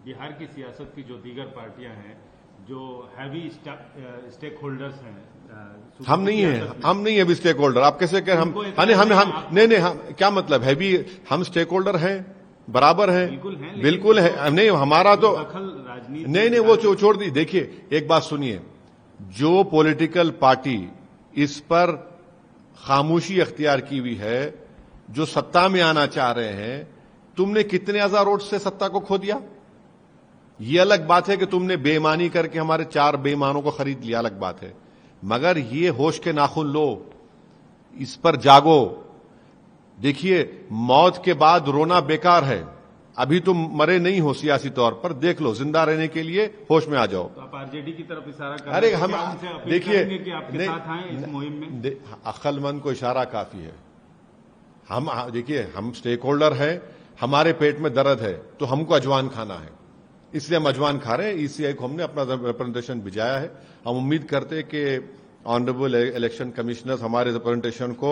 बिहार की सियासत की जो दीगर पार्टियां हैं, जो हैवी स्टेक होल्डर्स हैं, हम नहीं है अभी स्टेक होल्डर। आप कैसे कह हम नहीं, हम क्या मतलब है भी, हम स्टेक होल्डर हैं, बराबर हैं, बिल्कुल है। नहीं, हमारा तो राजनीति नहीं, वो छोड़ दी। देखिए, एक बात सुनिए, जो पॉलिटिकल पार्टी इस पर खामोशी अख्तियार की हुई है, जो सत्ता में आना चाह रहे हैं, तुमने कितने हजार वोट से सत्ता को खो दिया? ये अलग बात है कि तुमने बेईमानी करके हमारे 4 बेईमानों को खरीद लिया, अलग बात है। मगर ये होश के नाखून लो, इस पर जागो। देखिए, मौत के बाद रोना बेकार है। अभी तुम मरे नहीं हो सियासी तौर पर, देख लो, जिंदा रहने के लिए होश में आ जाओ। तो आप आरजेडी की तरफ इशारा कर अरे रहे हैं, हम क्या उनसे अपील देखिए, करेंगे कि आपके साथ आएं इस मुहिम में? अक्लमंद को इशारा काफी है। हम देखिए, हम स्टेक होल्डर हैं, हमारे पेट में दर्द है तो हमको अजवान खाना है, इसलिए हम अजवान खा रहे हैं। ईसीआई को हमने अपना रिप्रेजेंटेशन भिजाया है। हम उम्मीद करते हैं कि ऑनरेबल इलेक्शन कमिश्नर हमारे रिप्रेजेंटेशन को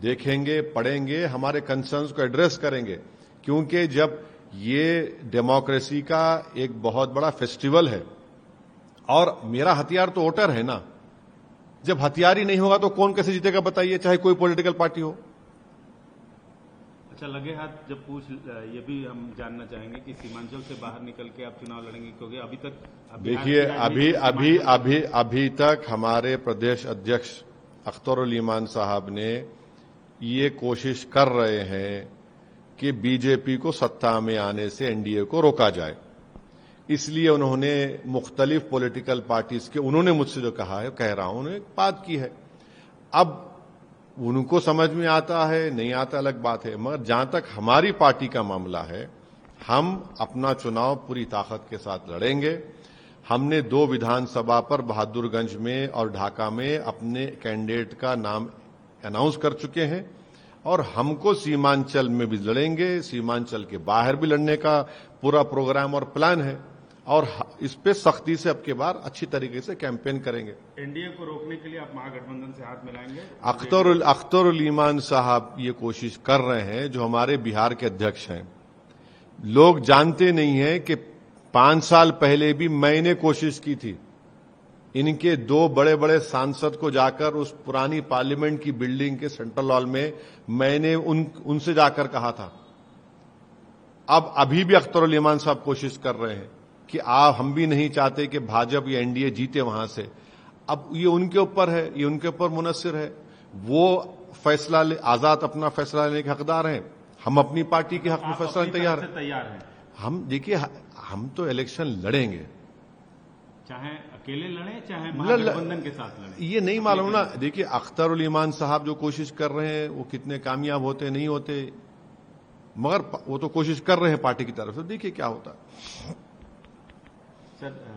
देखेंगे, पढ़ेंगे, हमारे कंसर्न्स को एड्रेस करेंगे, क्योंकि जब ये डेमोक्रेसी का एक बहुत बड़ा फेस्टिवल है और मेरा हथियार तो वोटर है ना। जब हथियार ही नहीं होगा तो कौन कैसे जीतेगा बताइए, चाहे कोई पॉलिटिकल पार्टी हो। अच्छा, लगे हाथ जब ये भी हम जानना चाहेंगे कि सीमांचल से बाहर निकल के आप चुनाव लड़ेंगे, क्योंकि अभी तक देखिए, अभी तक हमारे प्रदेश अध्यक्ष अख्तरुल ईमान साहब ने ये कोशिश कर रहे हैं कि बीजेपी को सत्ता में आने से एनडीए को रोका जाए। इसलिए उन्होंने मुख्तलिफ पॉलिटिकल पार्टीज के, उन्होंने मुझसे जो कहा है, कह रहा हूं, उन्होंने बात की है। अब उनको समझ में आता है नहीं आता अलग बात है, मगर जहां तक हमारी पार्टी का मामला है, हम अपना चुनाव पूरी ताकत के साथ लड़ेंगे। हमने 2 विधानसभा पर बहादुरगंज में और ढाका में अपने कैंडिडेट का नाम अनाउंस कर चुके हैं और हमको सीमांचल में भी लड़ेंगे, सीमांचल के बाहर भी लड़ने का पूरा प्रोग्राम और प्लान है और इस पे सख्ती से अब के बाद अच्छी तरीके से कैंपेन करेंगे। एनडीए को रोकने के लिए आप महागठबंधन से हाथ मिलाएंगे? अख्तरुल ईमान साहब ये कोशिश कर रहे हैं, जो हमारे बिहार के अध्यक्ष हैं। लोग जानते नहीं हैं कि 5 साल पहले भी मैंने कोशिश की थी, इनके 2 बड़े बड़े सांसद को जाकर उस पुरानी पार्लियामेंट की बिल्डिंग के सेंट्रल हॉल में मैंने उनसे जाकर कहा था। अब अभी भी अख्तरुल ईमान साहब कोशिश कर रहे हैं कि हम भी नहीं चाहते कि भाजपा या एनडीए जीते वहां से। अब ये उनके ऊपर है, ये उनके ऊपर मुनस्सिर है। वो फैसला आजाद अपना फैसला लेने के हकदार हैं, हम अपनी पार्टी के हक में फैसला तैयार हैं। हम देखिए, हम तो इलेक्शन लड़ेंगे, चाहे अकेले लड़े चाहे महागठबंधन के साथ लड़े, ये नहीं मालूम ना। देखिए, अख्तरुल ईमान साहब जो कोशिश कर रहे हैं वो कितने कामयाब होते नहीं होते, मगर वो तो कोशिश कर रहे हैं पार्टी की तरफ से, देखिए क्या होता है। सर